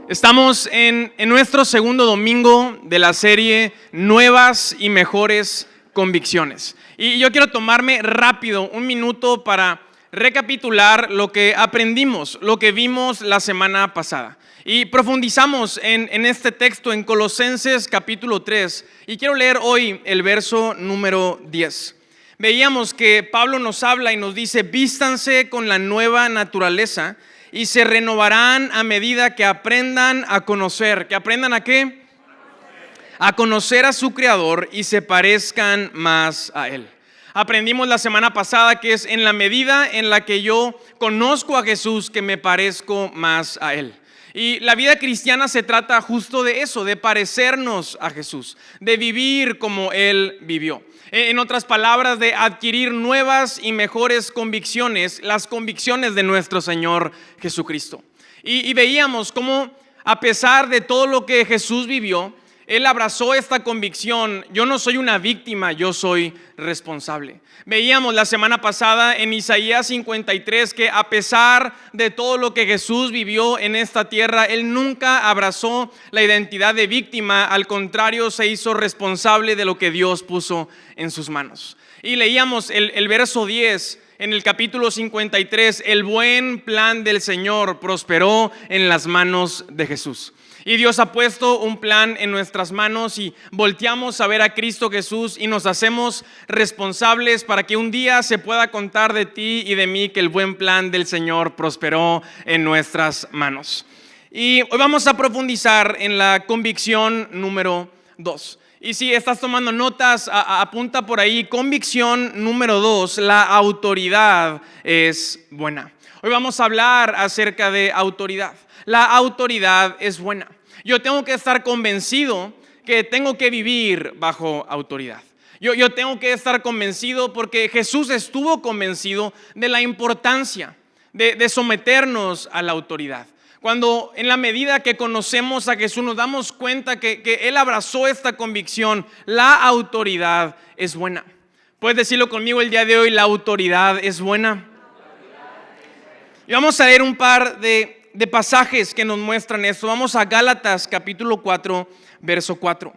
Estamos en nuestro segundo domingo de la serie Nuevas y Mejores Convicciones. Y yo quiero tomarme rápido un minuto para recapitular lo que aprendimos, lo que vimos la semana pasada. Y profundizamos en este texto en Colosenses capítulo 3. Y quiero leer hoy el verso número 10. Veíamos que Pablo nos habla y nos dice: vístanse con la nueva naturaleza y se renovarán a medida que aprendan a conocer. ¿Que aprendan a qué? A conocer a su Creador y se parezcan más a Él. Aprendimos la semana pasada que es en la medida en la que yo conozco a Jesús que me parezco más a Él. Y la vida cristiana se trata justo de eso, de parecernos a Jesús, de vivir como Él vivió. En otras palabras, de adquirir nuevas y mejores convicciones, las convicciones de nuestro Señor Jesucristo. Y veíamos cómo, a pesar de todo lo que Jesús vivió, Él abrazó esta convicción: yo no soy una víctima, yo soy responsable. Veíamos la semana pasada en Isaías 53 que a pesar de todo lo que Jesús vivió en esta tierra, Él nunca abrazó la identidad de víctima, al contrario, se hizo responsable de lo que Dios puso en sus manos. Y leíamos el verso 10 en el capítulo 53, el buen plan del Señor prosperó en las manos de Jesús. Y Dios ha puesto un plan en nuestras manos y volteamos a ver a Cristo Jesús y nos hacemos responsables para que un día se pueda contar de ti y de mí que el buen plan del Señor prosperó en nuestras manos. Y hoy vamos a profundizar en la convicción número 2. Y si estás tomando notas, apunta por ahí: convicción número 2, la autoridad es buena. Hoy vamos a hablar acerca de autoridad. La autoridad es buena. Yo tengo que estar convencido que tengo que vivir bajo autoridad. Yo tengo que estar convencido porque Jesús estuvo convencido de la importancia de someternos a la autoridad. Cuando en la medida que conocemos a Jesús nos damos cuenta que Él abrazó esta convicción, la autoridad es buena. ¿Puedes decirlo conmigo el día de hoy? La autoridad es buena. Y vamos a leer un par de pasajes que nos muestran esto. Vamos a Gálatas capítulo 4, verso 4.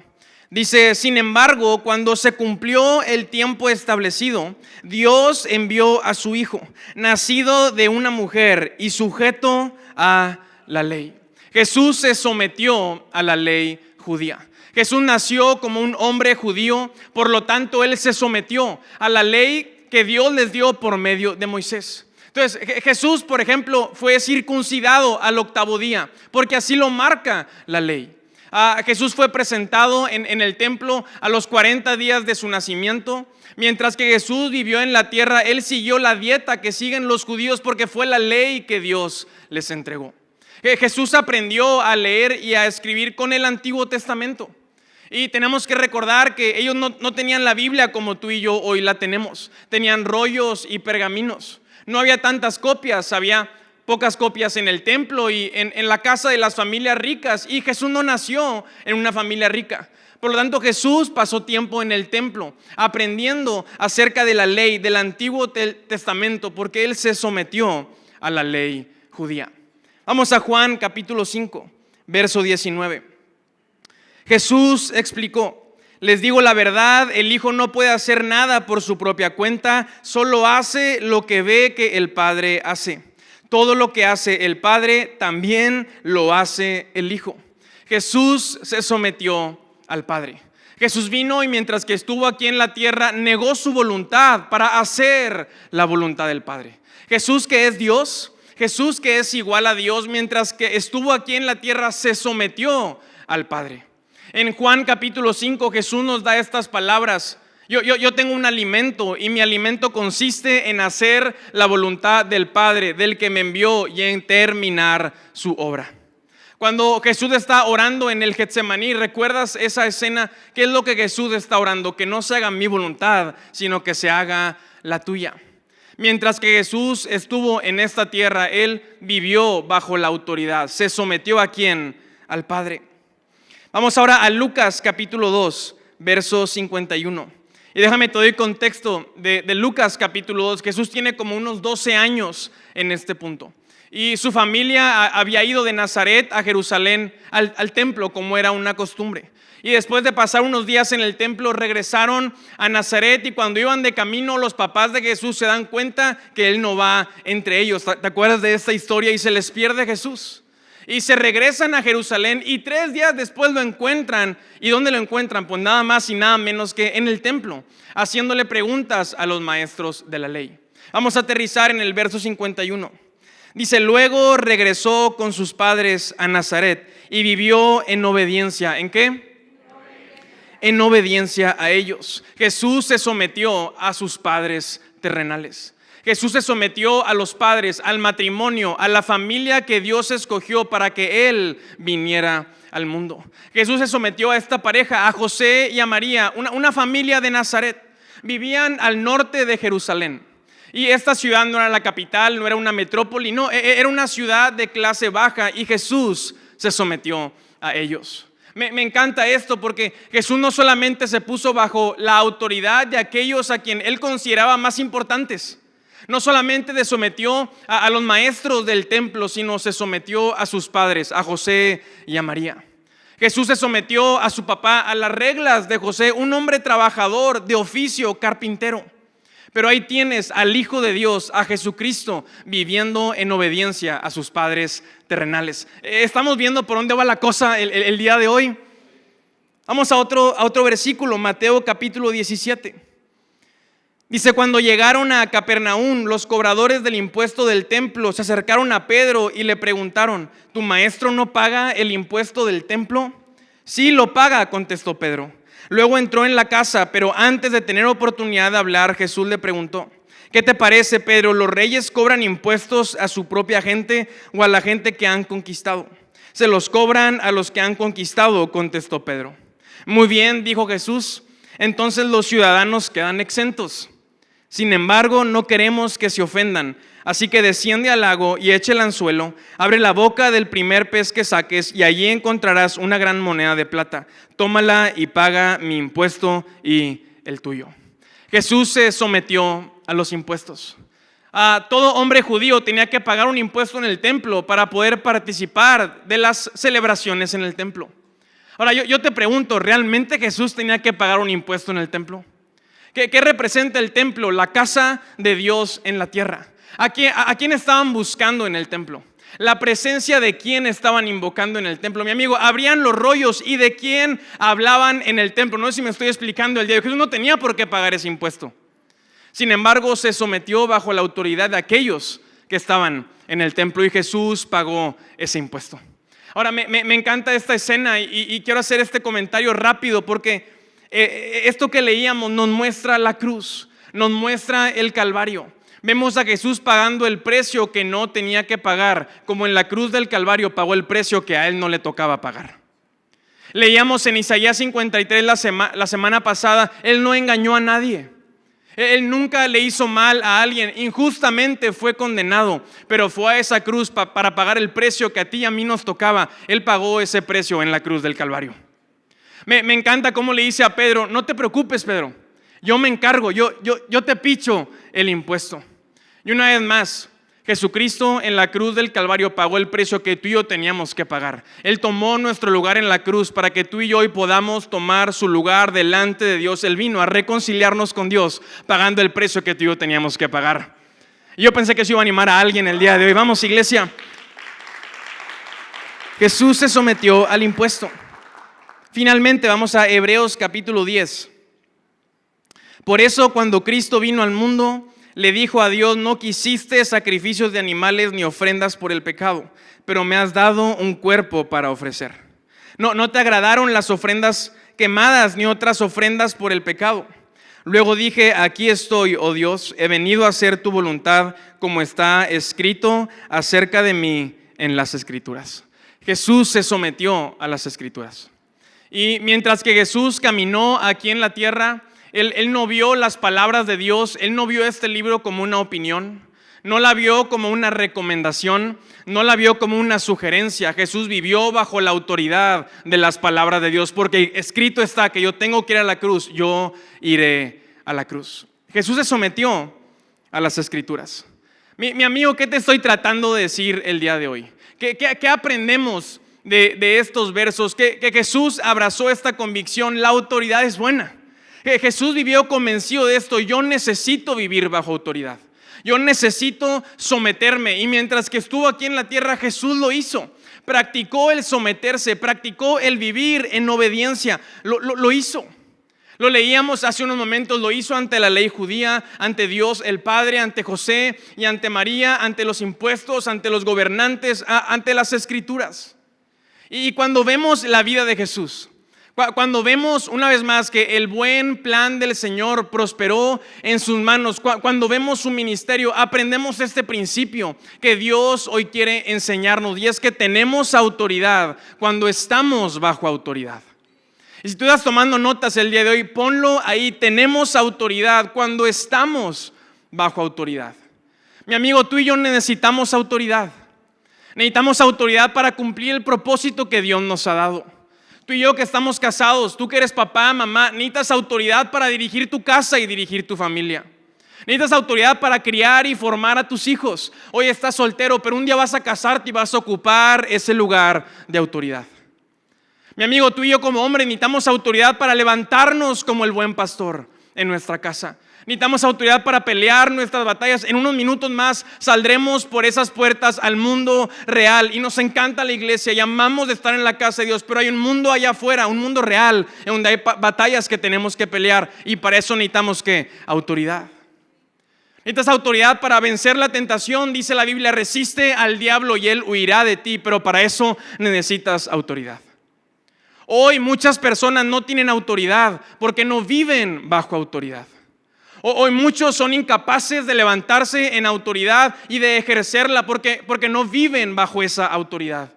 Dice: sin embargo, cuando se cumplió el tiempo establecido, Dios envió a su Hijo, nacido de una mujer y sujeto a la ley. Jesús se sometió a la ley judía. Jesús nació como un hombre judío, por lo tanto Él se sometió a la ley que Dios les dio por medio de Moisés. Entonces Jesús, por ejemplo, fue circuncidado al 8º día, porque así lo marca la ley. Jesús fue presentado en el templo a los 40 días de su nacimiento. Mientras que Jesús vivió en la tierra, Él siguió la dieta que siguen los judíos porque fue la ley que Dios les entregó. Jesús aprendió a leer y a escribir con el Antiguo Testamento. Y tenemos que recordar que ellos no tenían la Biblia como tú y yo hoy la tenemos. Tenían rollos y pergaminos. No había tantas copias, había pocas copias en el templo y en la casa de las familias ricas. Y Jesús no nació en una familia rica. Por lo tanto, Jesús pasó tiempo en el templo aprendiendo acerca de la ley del Antiguo Testamento porque Él se sometió a la ley judía. Vamos a Juan capítulo 5, verso 19. Jesús explicó: les digo la verdad, el Hijo no puede hacer nada por su propia cuenta, solo hace lo que ve que el Padre hace. Todo lo que hace el Padre también lo hace el Hijo. Jesús se sometió al Padre. Jesús vino y mientras que estuvo aquí en la tierra, negó su voluntad para hacer la voluntad del Padre. Jesús, que es Dios, Jesús, que es igual a Dios, mientras que estuvo aquí en la tierra, se sometió al Padre. En Juan capítulo 5, Jesús nos da estas palabras: yo tengo un alimento y mi alimento consiste en hacer la voluntad del Padre, del que me envió, y en terminar su obra. Cuando Jesús está orando en el Getsemaní, ¿recuerdas esa escena? ¿Qué es lo que Jesús está orando? Que no se haga mi voluntad, sino que se haga la tuya. Mientras que Jesús estuvo en esta tierra, Él vivió bajo la autoridad. ¿Se sometió a quién? Al Padre. Vamos ahora a Lucas capítulo 2, verso 51. Y déjame te doy contexto de Lucas capítulo 2. Jesús tiene como unos 12 años en este punto. Y su familia había ido de Nazaret a Jerusalén al templo, como era una costumbre. Y después de pasar unos días en el templo, regresaron a Nazaret, y cuando iban de camino, los papás de Jesús se dan cuenta que él no va entre ellos. ¿Te acuerdas de esta historia? Y se les pierde Jesús. Y se regresan a Jerusalén, y 3 días después lo encuentran. ¿Y dónde lo encuentran? Pues nada más y nada menos que en el templo, haciéndole preguntas a los maestros de la ley. Vamos a aterrizar en el verso 51. Dice: luego regresó con sus padres a Nazaret y vivió en obediencia. ¿En qué? En obediencia a ellos. Jesús se sometió a sus padres terrenales. Jesús se sometió a los padres, al matrimonio, a la familia que Dios escogió para que Él viniera al mundo. Jesús se sometió a esta pareja, a José y a María, una familia de Nazaret. Vivían al norte de Jerusalén. Y esta ciudad no era la capital, no era una metrópoli, no, era una ciudad de clase baja, y Jesús se sometió a ellos. Me encanta esto porque Jesús no solamente se puso bajo la autoridad de aquellos a quien él consideraba más importantes. No solamente se sometió a los maestros del templo, sino se sometió a sus padres, a José y a María. Jesús se sometió a su papá, a las reglas de José, un hombre trabajador de oficio, carpintero. Pero ahí tienes al Hijo de Dios, a Jesucristo, viviendo en obediencia a sus padres terrenales. Estamos viendo por dónde va la cosa el día de hoy. Vamos a otro versículo, Mateo capítulo 17. Dice: cuando llegaron a Capernaum, los cobradores del impuesto del templo se acercaron a Pedro y le preguntaron: ¿tu maestro no paga el impuesto del templo? Sí, lo paga, contestó Pedro. Luego entró en la casa, pero antes de tener oportunidad de hablar, Jesús le preguntó: ¿qué te parece, Pedro? ¿Los reyes cobran impuestos a su propia gente o a la gente que han conquistado? Se los cobran a los que han conquistado, contestó Pedro. Muy bien, dijo Jesús, entonces los ciudadanos quedan exentos. Sin embargo, no queremos que se ofendan. Así que desciende al lago y echa el anzuelo, abre la boca del primer pez que saques y allí encontrarás una gran moneda de plata. Tómala y paga mi impuesto y el tuyo. Jesús se sometió a los impuestos. Todo hombre judío tenía que pagar un impuesto en el templo para poder participar de las celebraciones en el templo. Ahora yo te pregunto, ¿realmente Jesús tenía que pagar un impuesto en el templo? ¿Qué representa el templo? La casa de Dios en la tierra. ¿A quién estaban buscando en el templo? La presencia de quién estaban invocando en el templo. Mi amigo, abrían los rollos y de quién hablaban en el templo. No sé si me estoy explicando el día de hoy. Jesús no tenía por qué pagar ese impuesto. Sin embargo, se sometió bajo la autoridad de aquellos que estaban en el templo y Jesús pagó ese impuesto. Ahora, me encanta esta escena y quiero hacer este comentario rápido porque esto que leíamos nos muestra la cruz, nos muestra el Calvario. Vemos a Jesús pagando el precio que no tenía que pagar, como en la cruz del Calvario pagó el precio que a él no le tocaba pagar. Leíamos en Isaías 53 la semana pasada, él no engañó a nadie. Él nunca le hizo mal a alguien, injustamente fue condenado, pero fue a esa cruz para pagar el precio que a ti y a mí nos tocaba. Él pagó ese precio en la cruz del Calvario. Me encanta cómo le dice a Pedro: no te preocupes, Pedro, yo me encargo, yo te picho el impuesto. Y una vez más, Jesucristo en la cruz del Calvario pagó el precio que tú y yo teníamos que pagar. Él tomó nuestro lugar en la cruz para que tú y yo hoy podamos tomar su lugar delante de Dios. Él vino a reconciliarnos con Dios pagando el precio que tú y yo teníamos que pagar. Y yo pensé que eso iba a animar a alguien el día de hoy. Vamos, iglesia. Jesús se sometió al impuesto. Finalmente vamos a Hebreos capítulo 10. Por eso cuando Cristo vino al mundo, le dijo a Dios: no quisiste sacrificios de animales ni ofrendas por el pecado, pero me has dado un cuerpo para ofrecer. No te agradaron las ofrendas quemadas ni otras ofrendas por el pecado. Luego dije: aquí estoy, oh Dios, he venido a hacer tu voluntad, como está escrito acerca de mí en las Escrituras. Jesús se sometió a las Escrituras. Y mientras que Jesús caminó aquí en la tierra, Él no vio las palabras de Dios, Él no vio este libro como una opinión, no la vio como una recomendación, no la vio como una sugerencia. Jesús vivió bajo la autoridad de las palabras de Dios, porque escrito está que yo tengo que ir a la cruz, yo iré a la cruz. Jesús se sometió a las Escrituras. Mi amigo, ¿qué te estoy tratando de decir el día de hoy? ¿Qué aprendemos de estos versos? Que Jesús abrazó esta convicción: la autoridad es buena. Jesús vivió convencido de esto: yo necesito vivir bajo autoridad. Yo necesito someterme. Y mientras que estuvo aquí en la tierra, Jesús lo hizo. Practicó el someterse, practicó el vivir en obediencia. Lo hizo. Lo leíamos hace unos momentos, lo hizo ante la ley judía, ante Dios el Padre, ante José y ante María, ante los impuestos, ante los gobernantes, ante las escrituras. Y cuando vemos la vida de Jesús, cuando vemos una vez más que el buen plan del Señor prosperó en sus manos, cuando vemos su ministerio, aprendemos este principio que Dios hoy quiere enseñarnos, y es que tenemos autoridad cuando estamos bajo autoridad. Y si tú estás tomando notas el día de hoy, ponlo ahí: tenemos autoridad cuando estamos bajo autoridad. Mi amigo, tú y yo necesitamos autoridad. Necesitamos autoridad para cumplir el propósito que Dios nos ha dado. Tú y yo que estamos casados, tú que eres papá, mamá, necesitas autoridad para dirigir tu casa y dirigir tu familia. Necesitas autoridad para criar y formar a tus hijos. Hoy estás soltero, pero un día vas a casarte y vas a ocupar ese lugar de autoridad. Mi amigo, tú y yo como hombre necesitamos autoridad para levantarnos como el buen pastor en nuestra casa. Necesitamos autoridad para pelear nuestras batallas. En unos minutos más saldremos por esas puertas al mundo real. Y nos encanta la iglesia y amamos de estar en la casa de Dios. Pero hay un mundo allá afuera, un mundo real, en donde hay batallas que tenemos que pelear. Y para eso necesitamos ¿qué? Autoridad. Necesitas autoridad para vencer la tentación. Dice la Biblia: resiste al diablo y él huirá de ti. Pero para eso necesitas autoridad. Hoy muchas personas no tienen autoridad porque no viven bajo autoridad. Hoy muchos son incapaces de levantarse en autoridad y de ejercerla porque no viven bajo esa autoridad.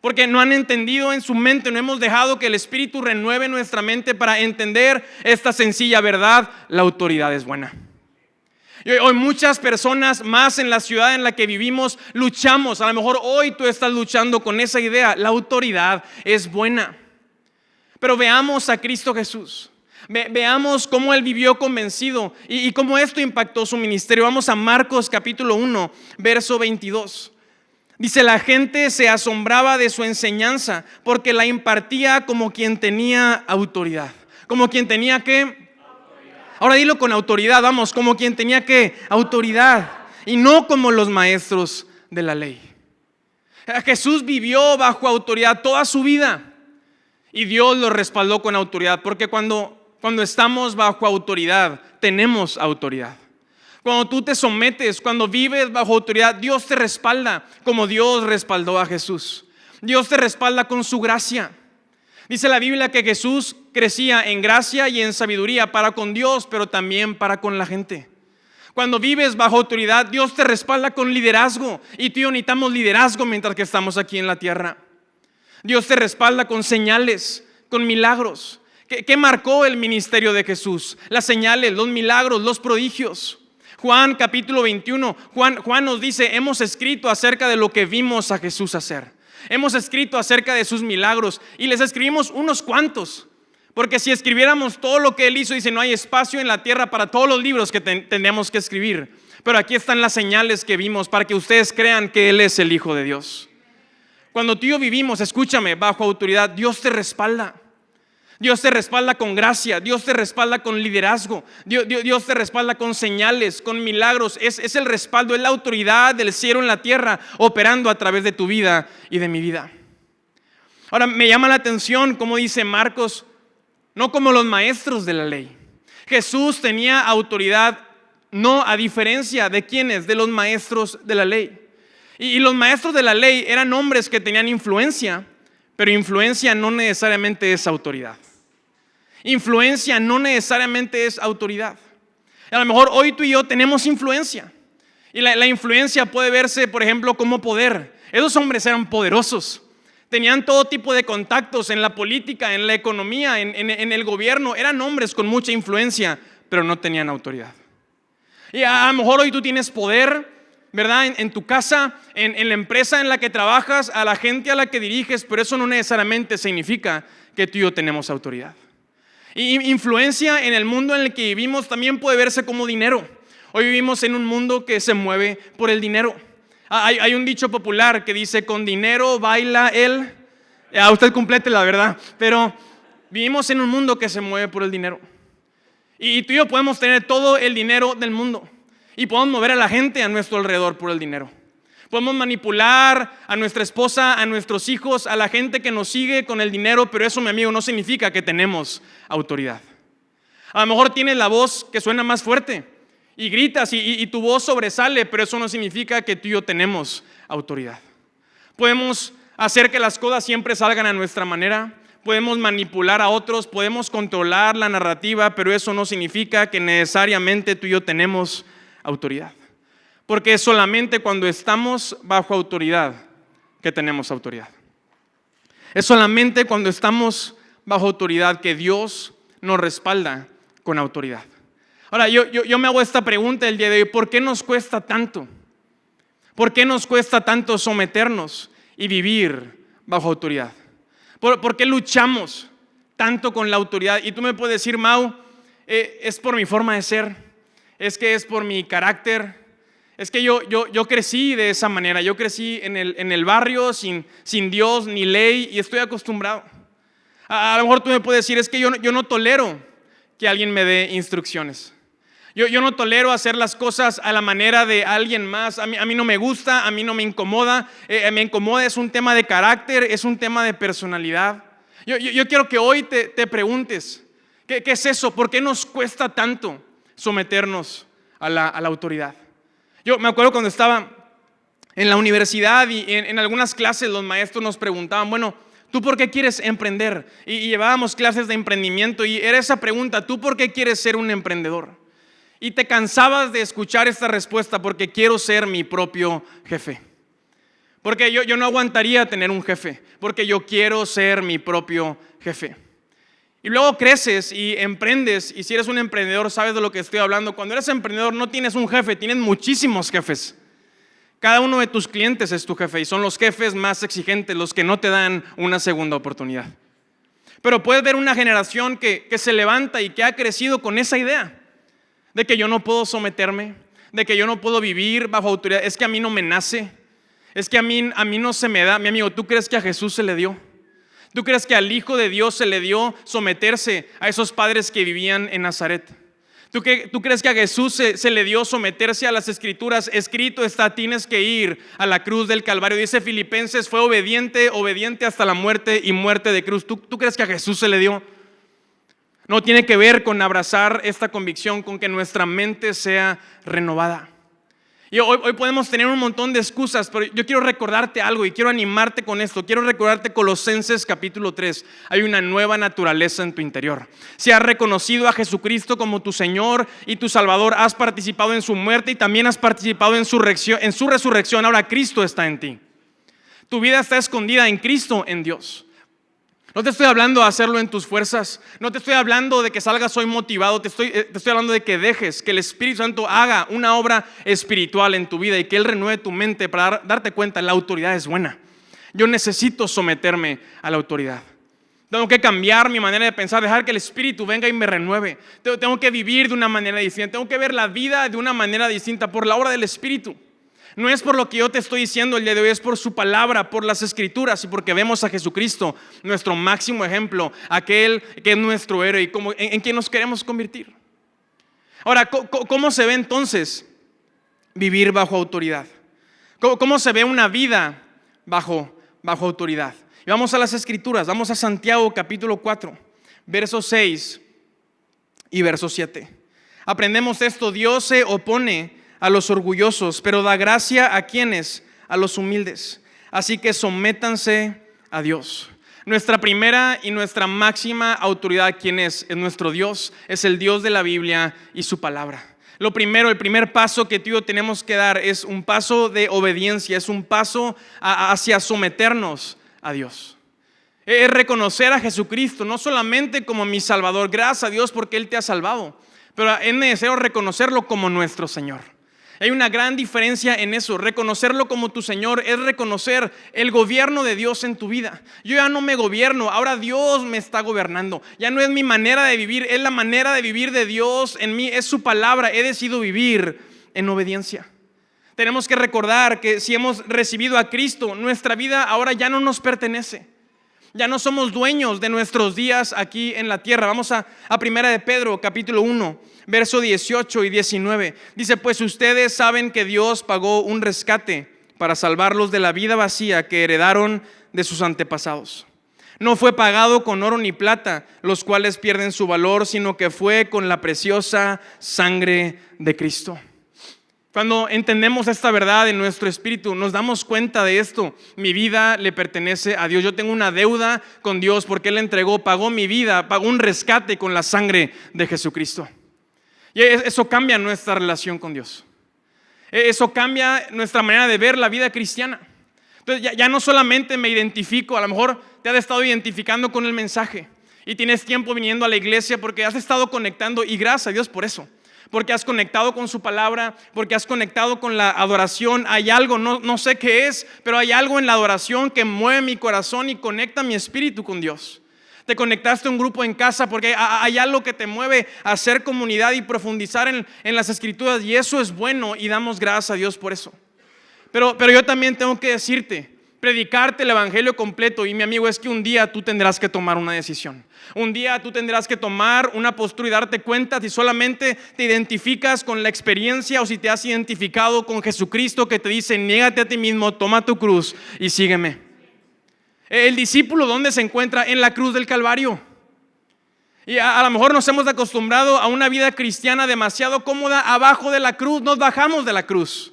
Porque no han entendido en su mente, no hemos dejado que el Espíritu renueve nuestra mente para entender esta sencilla verdad: la autoridad es buena. Y hoy muchas personas más en la ciudad en la que vivimos luchamos. A lo mejor hoy tú estás luchando con esa idea: la autoridad es buena. Pero veamos a Cristo Jesús. Veamos cómo Él vivió convencido y cómo esto impactó su ministerio. Vamos a Marcos capítulo 1, verso 22. Dice: la gente se asombraba de su enseñanza porque la impartía como quien tenía autoridad. ¿Como quien tenía qué? Ahora dilo con autoridad, vamos. ¿Como quien tenía qué? Autoridad. Y no como los maestros de la ley. Jesús vivió bajo autoridad toda su vida. Y Dios lo respaldó con autoridad, porque cuando estamos bajo autoridad, tenemos autoridad. Cuando tú te sometes, cuando vives bajo autoridad, Dios te respalda como Dios respaldó a Jesús. Dios te respalda con su gracia. Dice la Biblia que Jesús crecía en gracia y en sabiduría para con Dios, pero también para con la gente. Cuando vives bajo autoridad, Dios te respalda con liderazgo. Y tú y yo necesitamos liderazgo mientras que estamos aquí en la tierra. Dios te respalda con señales, con milagros. ¿Qué marcó el ministerio de Jesús? Las señales, los milagros, los prodigios. Juan capítulo 21, Juan nos dice: hemos escrito acerca de lo que vimos a Jesús hacer. Hemos escrito acerca de sus milagros y les escribimos unos cuantos. Porque si escribiéramos todo lo que Él hizo, dice, no hay espacio en la tierra para todos los libros que tendríamos que escribir. Pero aquí están las señales que vimos para que ustedes crean que Él es el Hijo de Dios. Cuando tú y yo vivimos, escúchame, bajo autoridad, Dios te respalda. Dios te respalda con gracia, Dios te respalda con liderazgo, Dios te respalda con señales, con milagros. Es el respaldo, es la autoridad del cielo en la tierra operando a través de tu vida y de mi vida. Ahora me llama la atención como dice Marcos, no como los maestros de la ley. Jesús tenía autoridad, no a diferencia de quienes, de los maestros de la ley. Y los maestros de la ley eran hombres que tenían influencia, pero influencia no necesariamente es autoridad. Influencia no necesariamente es autoridad. A lo mejor hoy tú y yo tenemos influencia. Y la influencia puede verse, por ejemplo, como poder. Esos hombres eran poderosos. Tenían todo tipo de contactos en la política, en la economía, en el gobierno. Eran hombres con mucha influencia, pero no tenían autoridad. Y a lo mejor hoy tú tienes poder, ¿verdad? En tu casa, en la empresa en la que trabajas, a la gente a la que diriges, pero eso no necesariamente significa que tú y yo tenemos autoridad. Y influencia en el mundo en el que vivimos también puede verse como dinero. Hoy vivimos en un mundo que se mueve por el dinero. Hay un dicho popular que dice, con dinero baila el... A usted complete la verdad, pero vivimos en un mundo que se mueve por el dinero. Y tú y yo podemos tener todo el dinero del mundo y podemos mover a la gente a nuestro alrededor por el dinero. Podemos manipular a nuestra esposa, a nuestros hijos, a la gente que nos sigue con el dinero, pero eso, mi amigo, no significa que tenemos autoridad. A lo mejor tienes la voz que suena más fuerte y gritas y tu voz sobresale, pero eso no significa que tú y yo tenemos autoridad. Podemos hacer que las cosas siempre salgan a nuestra manera, podemos manipular a otros, podemos controlar la narrativa, pero eso no significa que necesariamente tú y yo tenemos autoridad. Porque es solamente cuando estamos bajo autoridad que tenemos autoridad. Es solamente cuando estamos bajo autoridad que Dios nos respalda con autoridad. Ahora, yo me hago esta pregunta el día de hoy: ¿por qué nos cuesta tanto? ¿Por qué nos cuesta tanto someternos y vivir bajo autoridad? ¿Por qué luchamos tanto con la autoridad? Y tú me puedes decir, Mau, es por mi forma de ser, es que es por mi carácter, es que yo crecí de esa manera, yo crecí en el barrio sin Dios ni ley y estoy acostumbrado. A lo mejor tú me puedes decir, es que yo no tolero que alguien me dé instrucciones. Yo no tolero hacer las cosas a la manera de alguien más. A mí no me gusta, a mí no me incomoda. Me incomoda, es un tema de carácter, es un tema de personalidad. Yo quiero que hoy te preguntes, ¿qué es eso? ¿Por qué nos cuesta tanto someternos a la autoridad? Yo me acuerdo cuando estaba en la universidad y en algunas clases los maestros nos preguntaban, bueno, ¿tú por qué quieres emprender? Y llevábamos clases de emprendimiento y era esa pregunta, ¿tú por qué quieres ser un emprendedor? Y te cansabas de escuchar esta respuesta, porque quiero ser mi propio jefe. Porque yo no aguantaría tener un jefe, porque yo quiero ser mi propio jefe. Y luego creces y emprendes, y si eres un emprendedor sabes de lo que estoy hablando. Cuando eres emprendedor no tienes un jefe, tienes muchísimos jefes. Cada uno de tus clientes es tu jefe y son los jefes más exigentes, los que no te dan una segunda oportunidad. Pero puedes ver una generación que se levanta y que ha crecido con esa idea de que yo no puedo someterme, de que yo no puedo vivir bajo autoridad. Es que a mí no me nace, es que a mí no se me da. Mi amigo, ¿tú crees que a Jesús se le dio? ¿Tú crees que al Hijo de Dios se le dio someterse a esos padres que vivían en Nazaret? ¿Tú crees que a Jesús se le dio someterse a las Escrituras? Escrito está, tienes que ir a la cruz del Calvario. Dice Filipenses, fue obediente hasta la muerte y muerte de cruz. ¿Tú crees que a Jesús se le dio? No tiene que ver con abrazar esta convicción, con que nuestra mente sea renovada. Y hoy podemos tener un montón de excusas, pero yo quiero recordarte algo y quiero animarte con esto. Quiero recordarte Colosenses capítulo 3. Hay una nueva naturaleza en tu interior. Si has reconocido a Jesucristo como tu Señor y tu Salvador, has participado en su muerte y también has participado en su resurrección. Ahora Cristo está en ti. Tu vida está escondida en Cristo, en Dios. No te estoy hablando de hacerlo en tus fuerzas. No te estoy hablando de que salgas hoy motivado. Te estoy hablando de que dejes que el Espíritu Santo haga una obra espiritual en tu vida y que Él renueve tu mente para darte cuenta, la autoridad es buena. Yo necesito someterme a la autoridad. Tengo que cambiar mi manera de pensar, dejar que el Espíritu venga y me renueve. Tengo que vivir de una manera distinta. Tengo que ver la vida de una manera distinta por la obra del Espíritu. No es por lo que yo te estoy diciendo el día de hoy, es por su palabra, por las Escrituras y porque vemos a Jesucristo, nuestro máximo ejemplo, aquel que es nuestro héroe y en quien nos queremos convertir. Ahora, ¿cómo se ve entonces vivir bajo autoridad? ¿Cómo se ve una vida bajo autoridad? Y vamos a las Escrituras, vamos a Santiago capítulo 4, verso 6 y verso 7. Aprendemos esto: Dios se opone a los orgullosos, pero da gracia a quienes, a los humildes. Así que sométanse a Dios. Nuestra primera y nuestra máxima autoridad, ¿quién es? Es nuestro Dios, es el Dios de la Biblia y su palabra. Lo primero, el primer paso que tú y yo tenemos que dar es un paso de obediencia, es un paso hacia someternos a Dios. Es reconocer a Jesucristo no solamente como mi Salvador, gracias a Dios porque Él te ha salvado, pero es necesario reconocerlo como nuestro Señor. Hay una gran diferencia en eso. Reconocerlo como tu Señor es reconocer el gobierno de Dios en tu vida. Yo ya no me gobierno, ahora Dios me está gobernando. Ya no es mi manera de vivir, es la manera de vivir de Dios en mí, es su palabra. He decidido vivir en obediencia. Tenemos que recordar que si hemos recibido a Cristo, nuestra vida ahora ya no nos pertenece. Ya no somos dueños de nuestros días aquí en la tierra. Vamos a 1 de Pedro, capítulo 1, verso 18 y 19. Dice, pues ustedes saben que Dios pagó un rescate para salvarlos de la vida vacía que heredaron de sus antepasados. No fue pagado con oro ni plata, los cuales pierden su valor, sino que fue con la preciosa sangre de Cristo. Cuando entendemos esta verdad en nuestro espíritu, nos damos cuenta de esto. Mi vida le pertenece a Dios. Yo tengo una deuda con Dios porque Él entregó, pagó mi vida, pagó un rescate con la sangre de Jesucristo. Y eso cambia nuestra relación con Dios. Eso cambia nuestra manera de ver la vida cristiana. Entonces ya no solamente me identifico, a lo mejor te has estado identificando con el mensaje y tienes tiempo viniendo a la iglesia porque has estado conectando, y gracias a Dios por eso. Porque has conectado con su palabra, porque has conectado con la adoración. Hay algo, no sé qué es, pero hay algo en la adoración que mueve mi corazón y conecta mi espíritu con Dios. Te conectaste a un grupo en casa porque hay algo que te mueve a hacer comunidad y profundizar en las escrituras, y eso es bueno y damos gracias a Dios por eso. Pero yo también tengo que decirte, predicarte el evangelio completo, y mi amigo, es que un día tú tendrás que tomar una decisión. Un día tú tendrás que tomar una postura y darte cuenta si solamente te identificas con la experiencia o si te has identificado con Jesucristo, que te dice, niégate a ti mismo, toma tu cruz y sígueme. El discípulo, ¿dónde se encuentra? En la cruz del Calvario. Y a lo mejor nos hemos acostumbrado a una vida cristiana demasiado cómoda abajo de la cruz, nos bajamos de la cruz.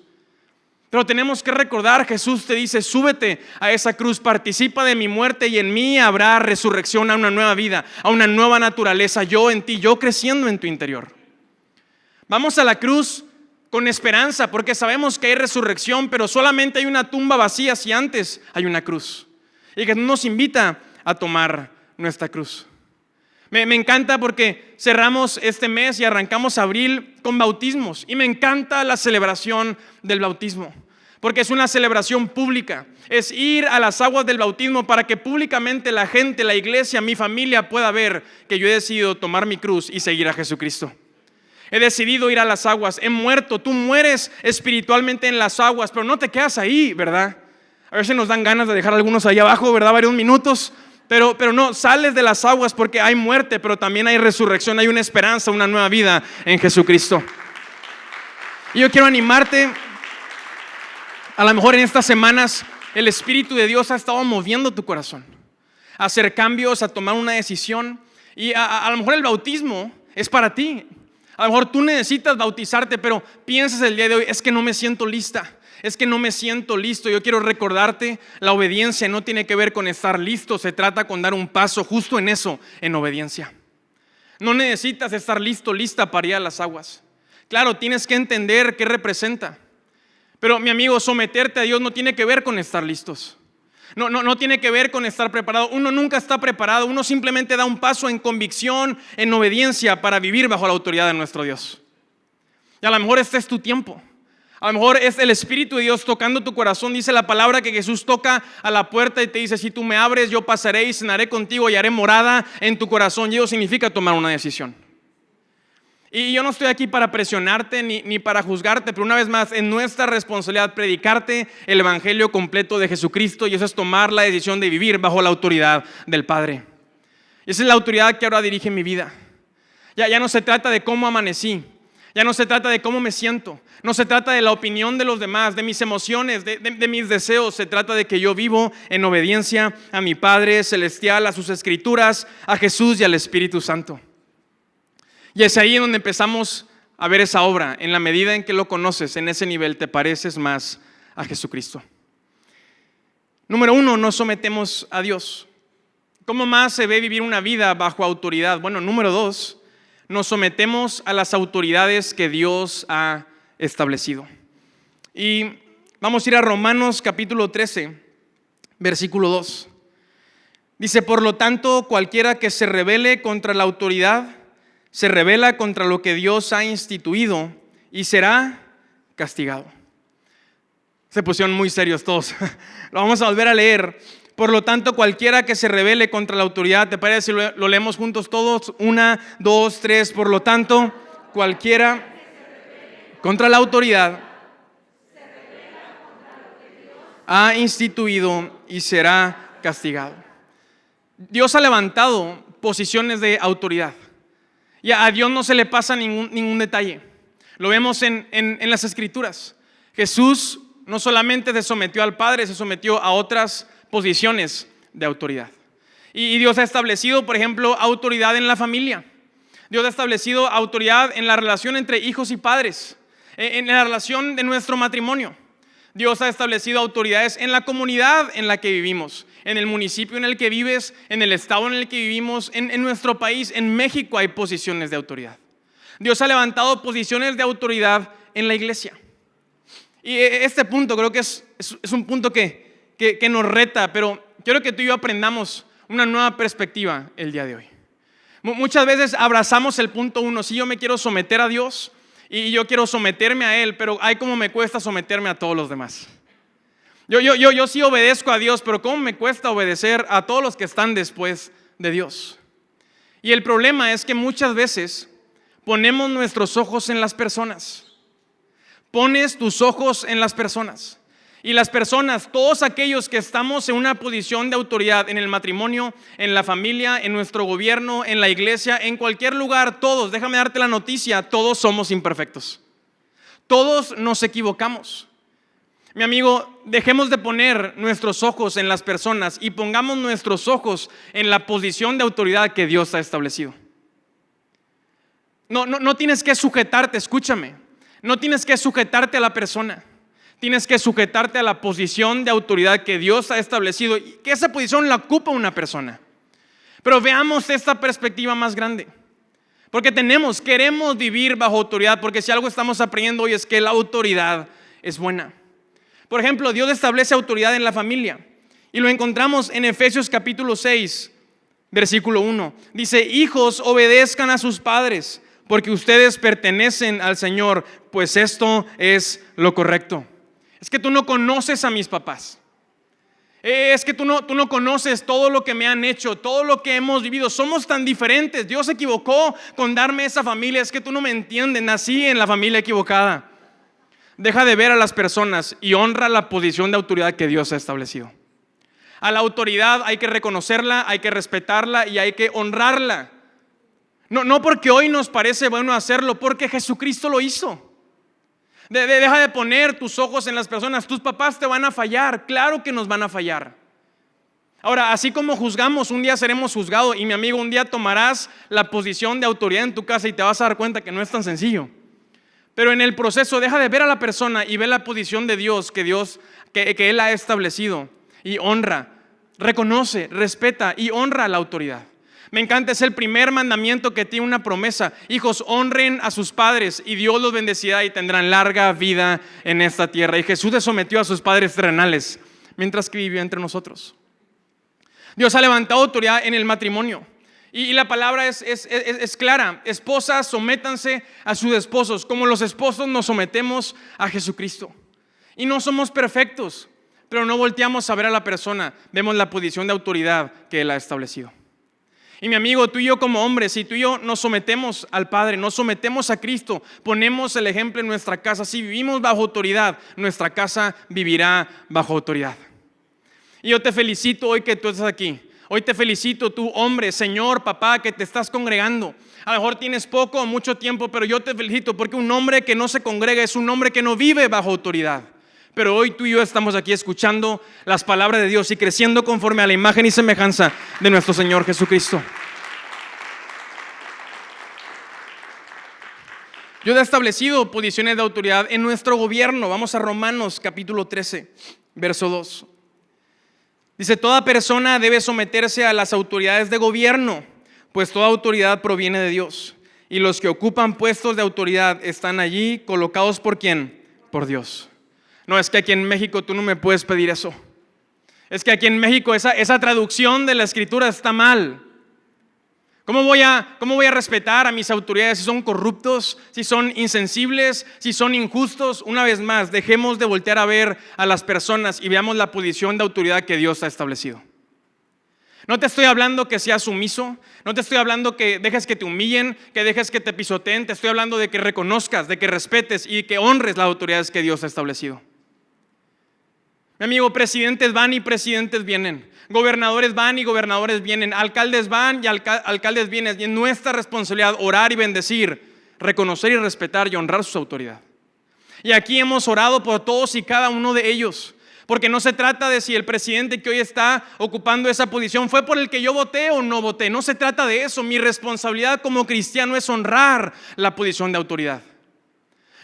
Pero tenemos que recordar, Jesús te dice, súbete a esa cruz, participa de mi muerte y en mí habrá resurrección a una nueva vida, a una nueva naturaleza, yo en ti, yo creciendo en tu interior. Vamos a la cruz con esperanza porque sabemos que hay resurrección, pero solamente hay una tumba vacía si antes hay una cruz. Y Jesús nos invita a tomar nuestra cruz. Me encanta porque cerramos este mes y arrancamos abril con bautismos. Y me encanta la celebración del bautismo, porque es una celebración pública. Es ir a las aguas del bautismo para que públicamente la gente, la iglesia, mi familia pueda ver que yo he decidido tomar mi cruz y seguir a Jesucristo. He decidido ir a las aguas, he muerto. Tú mueres espiritualmente en las aguas, pero no te quedas ahí, ¿verdad? A veces nos dan ganas de dejar a algunos ahí abajo, ¿verdad? Varios minutos. Pero no, sales de las aguas porque hay muerte, pero también hay resurrección, hay una esperanza, una nueva vida en Jesucristo. Y yo quiero animarte, a lo mejor en estas semanas el Espíritu de Dios ha estado moviendo tu corazón a hacer cambios, a tomar una decisión, y a lo mejor el bautismo es para ti. A lo mejor tú necesitas bautizarte, pero piensas el día de hoy, es que no me siento lista. Es que no me siento listo. Yo quiero recordarte, la obediencia no tiene que ver con estar listo, se trata con dar un paso justo en eso, en obediencia. No necesitas estar listo, lista para ir a las aguas. Claro, tienes que entender qué representa. Pero mi amigo, someterte a Dios no tiene que ver con estar listos. No tiene que ver con estar preparado. Uno nunca está preparado, uno simplemente da un paso en convicción, en obediencia para vivir bajo la autoridad de nuestro Dios. Y a lo mejor este es tu tiempo. A lo mejor es el Espíritu de Dios tocando tu corazón. Dice la palabra que Jesús toca a la puerta y te dice, si tú me abres, yo pasaré y cenaré contigo y haré morada en tu corazón. Y eso significa tomar una decisión. Y yo no estoy aquí para presionarte ni para juzgarte, pero una vez más, es nuestra responsabilidad predicarte el evangelio completo de Jesucristo, y eso es tomar la decisión de vivir bajo la autoridad del Padre. Y esa es la autoridad que ahora dirige mi vida. Ya no se trata de cómo amanecí. Ya no se trata de cómo me siento, no se trata de la opinión de los demás, de mis emociones, de mis deseos. Se trata de que yo vivo en obediencia a mi Padre Celestial, a sus Escrituras, a Jesús y al Espíritu Santo. Y es ahí donde empezamos a ver esa obra. En la medida en que lo conoces, en ese nivel te pareces más a Jesucristo. Número 1, nos sometemos a Dios. ¿Cómo más se ve vivir una vida bajo autoridad? Bueno, número 2, nos sometemos a las autoridades que Dios ha establecido. Y vamos a ir a Romanos capítulo 13, versículo 2. Dice, por lo tanto, cualquiera que se rebele contra la autoridad, se rebela contra lo que Dios ha instituido y será castigado. Se pusieron muy serios todos. Lo vamos a volver a leer. Por lo tanto, cualquiera que se rebele contra la autoridad, ¿te parece si lo leemos juntos todos? 1, 2, 3. Por lo tanto, cualquiera contra la autoridad ha instituido y será castigado. Dios ha levantado posiciones de autoridad. Y a Dios no se le pasa ningún detalle. Lo vemos en las Escrituras. Jesús no solamente se sometió al Padre, se sometió a otras posiciones de autoridad. Y Dios ha establecido, por ejemplo, autoridad en la familia. Dios ha establecido autoridad en la relación entre hijos y padres, en la relación de nuestro matrimonio. Dios ha establecido autoridades en la comunidad en la que vivimos, en el municipio en el que vives, en el estado en el que vivimos, en nuestro país, en México hay posiciones de autoridad. Dios ha levantado posiciones de autoridad en la iglesia. Y este punto creo que es un punto que nos reta, pero quiero que tú y yo aprendamos una nueva perspectiva el día de hoy. Muchas veces abrazamos el punto 1, sí, yo me quiero someter a Dios y yo quiero someterme a Él, pero ay, cómo me cuesta someterme a todos los demás. Yo sí obedezco a Dios, pero cómo me cuesta obedecer a todos los que están después de Dios. Y el problema es que muchas veces ponemos nuestros ojos en las personas. Pones tus ojos en las personas. Y las personas, todos aquellos que estamos en una posición de autoridad en el matrimonio, en la familia, en nuestro gobierno, en la iglesia, en cualquier lugar, todos, déjame darte la noticia, todos somos imperfectos. Todos nos equivocamos. Mi amigo, dejemos de poner nuestros ojos en las personas y pongamos nuestros ojos en la posición de autoridad que Dios ha establecido. No tienes que sujetarte, escúchame. No tienes que sujetarte a la persona. Tienes que sujetarte a la posición de autoridad que Dios ha establecido y que esa posición la ocupa una persona. Pero veamos esta perspectiva más grande. Porque queremos vivir bajo autoridad, porque si algo estamos aprendiendo hoy es que la autoridad es buena. Por ejemplo, Dios establece autoridad en la familia y lo encontramos en Efesios capítulo 6, versículo 1. Dice, hijos, obedezcan a sus padres, porque ustedes pertenecen al Señor, pues esto es lo correcto. Es que tú no conoces a mis papás. Es que tú no conoces todo lo que me han hecho, todo lo que hemos vivido. Somos tan diferentes. Dios se equivocó con darme esa familia. Es que tú no me entiendes. Nací en la familia equivocada. Deja de ver a las personas y honra la posición de autoridad que Dios ha establecido. A la autoridad hay que reconocerla, hay que respetarla y hay que honrarla. No porque hoy nos parece bueno hacerlo, porque Jesucristo lo hizo. Deja de poner tus ojos en las personas. Tus papás te van a fallar, claro que nos van a fallar. Ahora, así como juzgamos, un día seremos juzgados. Y mi amigo, un día tomarás la posición de autoridad en tu casa y te vas a dar cuenta que no es tan sencillo. Pero en el proceso, deja de ver a la persona y ve la posición de Dios que Él ha establecido. Y honra, reconoce, respeta y honra a la autoridad. Me encanta, es el primer mandamiento que tiene una promesa. Hijos, honren a sus padres y Dios los bendecirá y tendrán larga vida en esta tierra. Y Jesús se sometió a sus padres terrenales mientras que vivió entre nosotros. Dios ha levantado autoridad en el matrimonio. Y la palabra es clara. Esposas, sométanse a sus esposos, como los esposos nos sometemos a Jesucristo. Y no somos perfectos, pero no volteamos a ver a la persona. Vemos la posición de autoridad que Él ha establecido. Y mi amigo, tú y yo como hombres, si tú y yo nos sometemos al Padre, nos sometemos a Cristo, ponemos el ejemplo en nuestra casa, si vivimos bajo autoridad, nuestra casa vivirá bajo autoridad. Y yo te felicito hoy que tú estás aquí. Hoy te felicito, tú hombre, señor, papá, que te estás congregando. A lo mejor tienes poco o mucho tiempo, pero yo te felicito porque un hombre que no se congrega es un hombre que no vive bajo autoridad. Pero hoy tú y yo estamos aquí escuchando las palabras de Dios y creciendo conforme a la imagen y semejanza de nuestro Señor Jesucristo. Dios ha establecido posiciones de autoridad en nuestro gobierno. Vamos a Romanos capítulo 13, verso 2. Dice, toda persona debe someterse a las autoridades de gobierno, pues toda autoridad proviene de Dios. Y los que ocupan puestos de autoridad están allí colocados ¿por quién? Por Dios. No, es que aquí en México tú no me puedes pedir eso. Es que aquí en México esa traducción de la escritura está mal. ¿Cómo voy a respetar a mis autoridades si son corruptos, si son insensibles, si son injustos? Una vez más, dejemos de voltear a ver a las personas y veamos la posición de autoridad que Dios ha establecido. No te estoy hablando que seas sumiso, no te estoy hablando que dejes que te humillen, que dejes que te pisoteen, te estoy hablando de que reconozcas, de que respetes y que honres las autoridades que Dios ha establecido. Mi amigo, presidentes van y presidentes vienen, gobernadores van y gobernadores vienen, alcaldes van y alcaldes vienen, y es nuestra responsabilidad orar y bendecir, reconocer y respetar y honrar sus autoridades. Y aquí hemos orado por todos y cada uno de ellos. Porque no se trata de si el presidente que hoy está ocupando esa posición fue por el que yo voté o no voté. No se trata de eso. Mi responsabilidad como cristiano es honrar la posición de autoridad.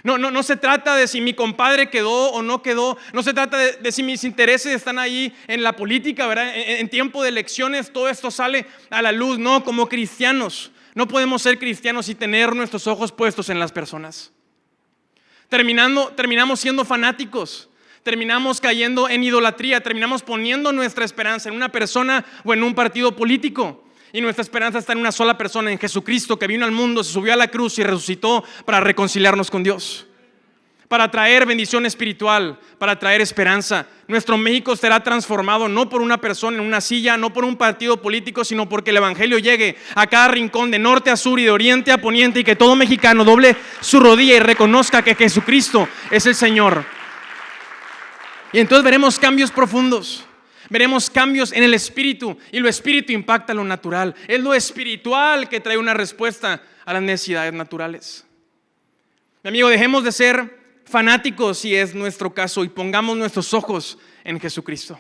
No se trata de si mi compadre quedó o no quedó. No se trata de si mis intereses están ahí en la política, ¿verdad? En tiempo de elecciones todo esto sale a la luz. No, como cristianos. No podemos ser cristianos y tener nuestros ojos puestos en las personas. Terminamos siendo fanáticos. Terminamos cayendo en idolatría, terminamos poniendo nuestra esperanza en una persona o en un partido político. Y nuestra esperanza está en una sola persona, en Jesucristo, que vino al mundo, se subió a la cruz y resucitó para reconciliarnos con Dios. Para traer bendición espiritual, para traer esperanza. Nuestro México será transformado no por una persona en una silla, no por un partido político, sino porque el evangelio llegue a cada rincón, de norte a sur y de oriente a poniente, y que todo mexicano doble su rodilla y reconozca que Jesucristo es el Señor. Y entonces veremos cambios profundos, veremos cambios en el espíritu, y lo espíritu impacta lo natural. Es lo espiritual que trae una respuesta a las necesidades naturales. Mi amigo, dejemos de ser fanáticos si es nuestro caso y pongamos nuestros ojos en Jesucristo.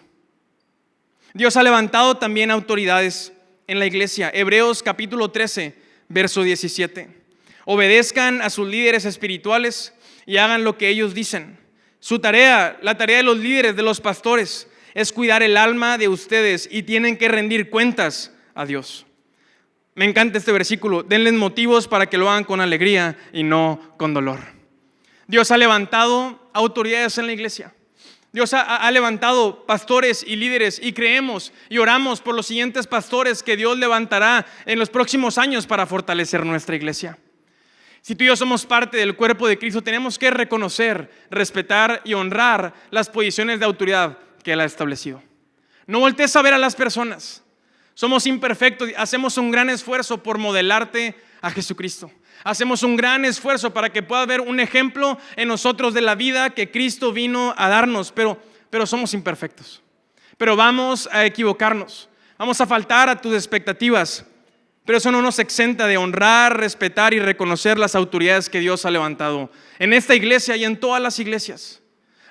Dios ha levantado también autoridades en la iglesia. Hebreos capítulo 13, verso 17. Obedezcan a sus líderes espirituales y hagan lo que ellos dicen. Su tarea, la tarea de los líderes, de los pastores, es cuidar el alma de ustedes y tienen que rendir cuentas a Dios. Me encanta este versículo. Denles motivos para que lo hagan con alegría y no con dolor. Dios ha levantado autoridades en la iglesia. Dios ha levantado pastores y líderes, y creemos y oramos por los siguientes pastores que Dios levantará en los próximos años para fortalecer nuestra iglesia. Si tú y yo somos parte del cuerpo de Cristo, tenemos que reconocer, respetar y honrar las posiciones de autoridad que Él ha establecido. No voltees a ver a las personas. Somos imperfectos, hacemos un gran esfuerzo por modelarte a Jesucristo. Hacemos un gran esfuerzo para que pueda haber un ejemplo en nosotros de la vida que Cristo vino a darnos, pero somos imperfectos. Pero vamos a equivocarnos, vamos a faltar a tus expectativas. Pero eso no nos exenta de honrar, respetar y reconocer las autoridades que Dios ha levantado en esta iglesia y en todas las iglesias.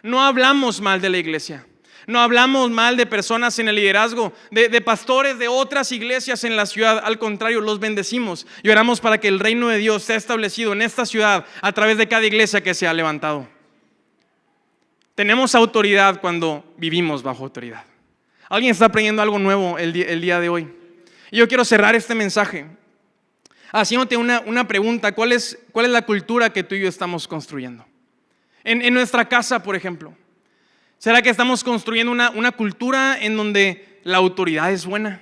No hablamos mal de la iglesia, no hablamos mal de personas en el liderazgo, de pastores de otras iglesias en la ciudad. Al contrario, los bendecimos y oramos para que el reino de Dios sea establecido en esta ciudad a través de cada iglesia que se ha levantado. Tenemos autoridad cuando vivimos bajo autoridad. ¿Alguien está aprendiendo algo nuevo el día de hoy? Y yo quiero cerrar este mensaje haciéndote una pregunta. ¿Cuál es la cultura que tú y yo estamos construyendo? En nuestra casa, por ejemplo. ¿Será que estamos construyendo una cultura en donde la autoridad es buena?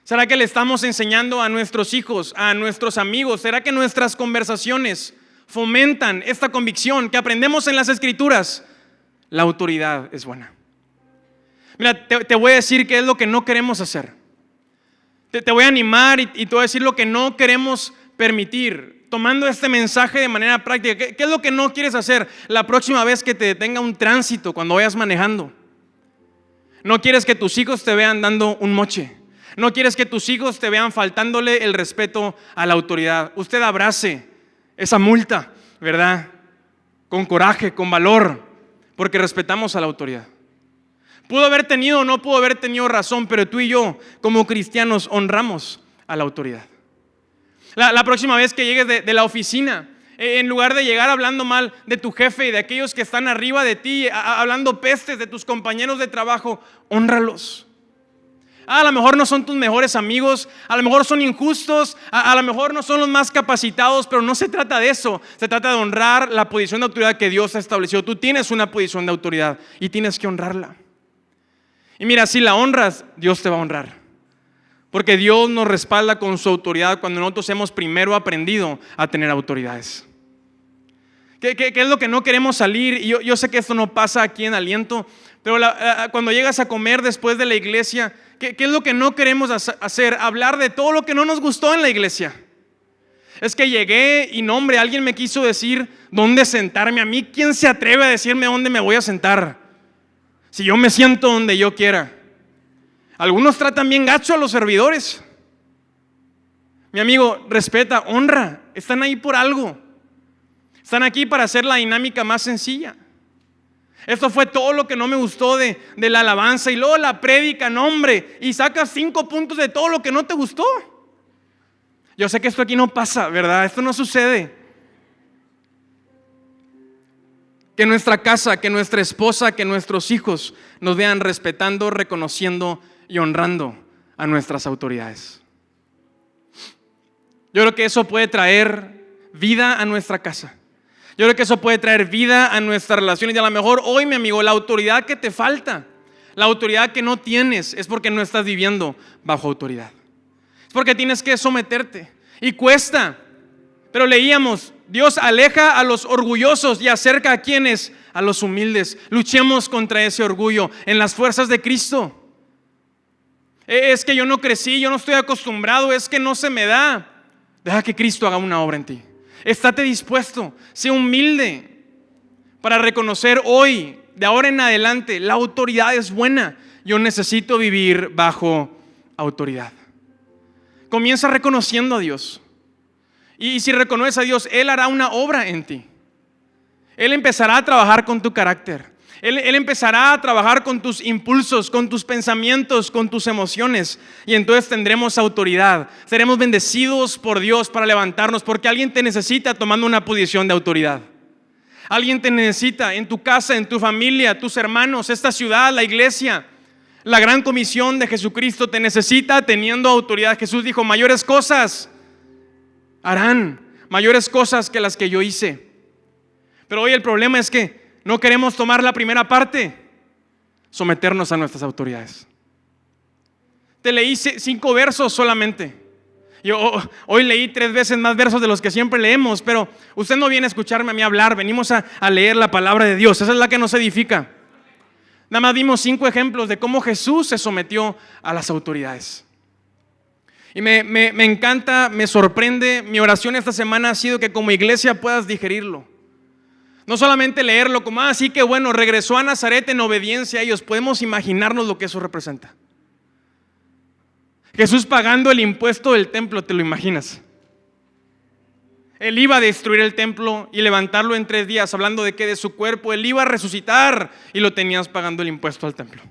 ¿Será que le estamos enseñando a nuestros hijos, a nuestros amigos? ¿Será que nuestras conversaciones fomentan esta convicción que aprendemos en las Escrituras? La autoridad es buena. Mira, te voy a decir qué es lo que no queremos hacer. Te voy a animar y te voy a decir lo que no queremos permitir, tomando este mensaje de manera práctica. ¿Qué es lo que no quieres hacer la próxima vez que te detenga un tránsito cuando vayas manejando? No quieres que tus hijos te vean dando un moche. No quieres que tus hijos te vean faltándole el respeto a la autoridad. Usted abrace esa multa, ¿verdad? Con coraje, con valor, porque respetamos a la autoridad. Pudo haber tenido o no pudo haber tenido razón, pero tú y yo, como cristianos, honramos a la autoridad. La próxima vez que llegues de la oficina, en lugar de llegar hablando mal de tu jefe y de aquellos que están arriba de ti, hablando pestes de tus compañeros de trabajo, hónralos. A lo mejor no son tus mejores amigos, a lo mejor son injustos, a lo mejor no son los más capacitados, pero no se trata de eso. Se trata de honrar la posición de autoridad que Dios ha establecido. Tú tienes una posición de autoridad y tienes que honrarla. Y mira, si la honras, Dios te va a honrar. Porque Dios nos respalda con su autoridad cuando nosotros hemos primero aprendido a tener autoridades. ¿Qué es lo que no queremos salir? Y yo sé que esto no pasa aquí en Aliento, pero cuando llegas a comer después de la iglesia, ¿qué es lo que no queremos hacer? Hablar de todo lo que no nos gustó en la iglesia. Es que llegué y no, hombre, alguien me quiso decir dónde sentarme. A mí, ¿quién se atreve a decirme dónde me voy a sentar? Si yo me siento donde yo quiera. Algunos tratan bien gacho a los servidores. Mi amigo, respeta, honra. Están ahí por algo. Están aquí para hacer la dinámica más sencilla. Esto fue todo lo que no me gustó de la alabanza. Y luego la prédica, no, hombre. Y sacas 5 puntos de todo lo que no te gustó. Yo sé que esto aquí no pasa, ¿verdad? Esto no sucede. Que nuestra casa, que nuestra esposa, que nuestros hijos nos vean respetando, reconociendo y honrando a nuestras autoridades. Yo creo que eso puede traer vida a nuestra casa. Yo creo que eso puede traer vida a nuestras relaciones. Y a lo mejor hoy, mi amigo, la autoridad que te falta, la autoridad que no tienes, es porque no estás viviendo bajo autoridad. Es porque tienes que someterte. Y cuesta. Pero leíamos, Dios aleja a los orgullosos y acerca a quienes, a los humildes. Luchemos contra ese orgullo en las fuerzas de Cristo. Es que yo no crecí, yo no estoy acostumbrado, es que no se me da. Deja que Cristo haga una obra en ti. Estate dispuesto, sé humilde para reconocer hoy, de ahora en adelante, la autoridad es buena. Yo necesito vivir bajo autoridad. Comienza reconociendo a Dios. Y si reconoces a Dios, Él hará una obra en ti. Él empezará a trabajar con tu carácter. Él empezará a trabajar con tus impulsos, con tus pensamientos, con tus emociones. Y entonces tendremos autoridad. Seremos bendecidos por Dios para levantarnos, porque alguien te necesita tomando una posición de autoridad. Alguien te necesita en tu casa, en tu familia, tus hermanos, esta ciudad, la iglesia. La gran comisión de Jesucristo te necesita teniendo autoridad. Jesús dijo, mayores cosas harán, mayores cosas que las que yo hice. Pero hoy el problema es que no queremos tomar la primera parte, someternos a nuestras autoridades. Te leí 5 versos solamente. Yo hoy leí 3 veces más versos de los que siempre leemos, pero usted no viene a escucharme a mí hablar, venimos a leer la palabra de Dios. Esa es la que nos edifica. Nada más dimos 5 ejemplos de cómo Jesús se sometió a las autoridades. Y me encanta, me sorprende. Mi oración esta semana ha sido que como iglesia puedas digerirlo. No solamente leerlo como, sí que bueno, regresó a Nazaret en obediencia a ellos. Podemos imaginarnos lo que eso representa. Jesús pagando el impuesto del templo, ¿te lo imaginas? Él iba a destruir el templo y levantarlo en 3 días, hablando de que de su cuerpo. Él iba a resucitar y lo tenías pagando el impuesto al templo.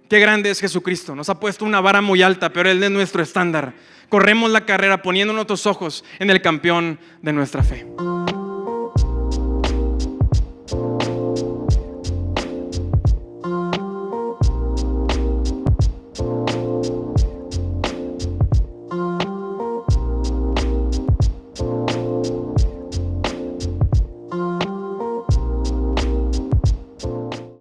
Qué grande es Jesucristo. Nos ha puesto una vara muy alta, pero Él es nuestro estándar. Corremos la carrera poniendo nuestros ojos en el campeón de nuestra fe.